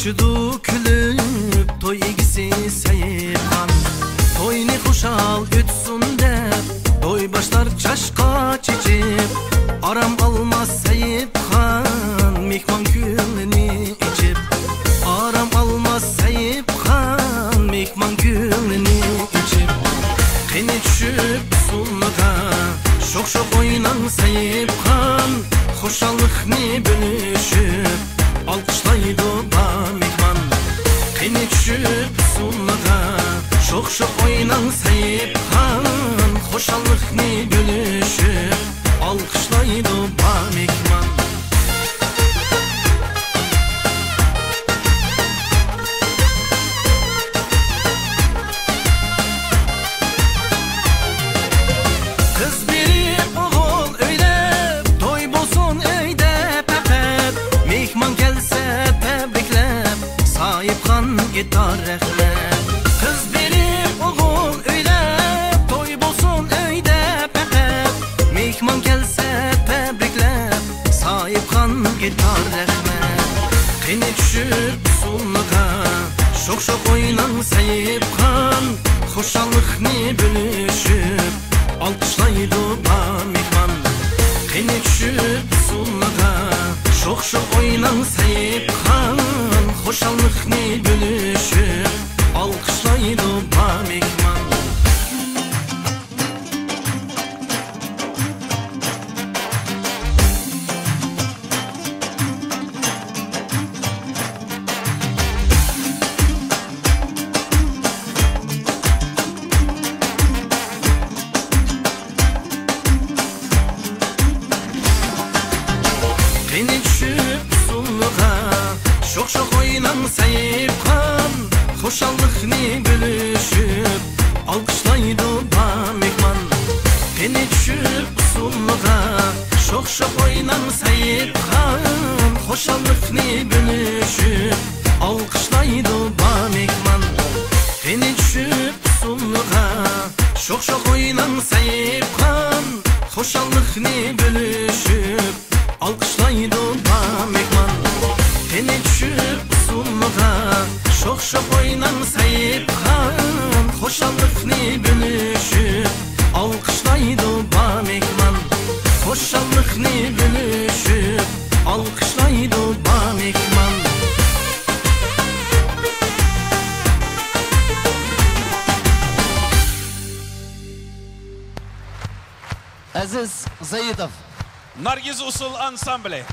Açıdı külüp toy igisi sayıpan Toyni kuşal ütsün de Toy başlar çaşka çiçip Aram almaz sayıpan Mihman külünü içip Aram almaz sayıpan Mihman külünü içip Keni düşüp sulluğa Şok şok oynan sayıpan Hoşallıkni bölüşüp Alkışlaydı ba mihman Keni düşüp sulluğa Şok şok oynan sayıpan Hoşallıkni bölüşüp Alkışlaydı ba mihman Kız biri oğul öyle Toy bozun öyde pepet Mihman gelse tebriklep Sahipkan gitar rehmet Kız biri oğul öyle Toy bozun öyde pepet Mihman gelse tebriklep Sahipkan gitar rehmet Keni düşüp sulluğa Şok şok oynan sayıpkan Hoşallıkni bölüşüp Alkışlaydı ba mihman Keni düşüp sulluğa Şok şok oynan sayıpkan Hoşallıkni bölüşüp Alkışlaydı ba mihman Keni düşüp sulluğa Şok şok oynan sayıpkan Hoşallıkni bölüşüp Alkışlaydı ba mihman Keni düşüp sulluğa Şok şok oynan sayıpkan Hoşallıkni bölüşüp Alkışlaydı ba mihman Keni düşüp sulluğa Şok şok oynan sayıpkan Hoşallıkni bölüşüp Alkışlaydı ba mihman Keni düşüp sulluğa Şok şok oynan sayıpkan Hoşallıkni bölüşüp Alkışlaydı ba mihman Hoşallıkni bölüşüp Alkışlaydı ba mihman Aziz Zayidov Nargiz Usul Ansambli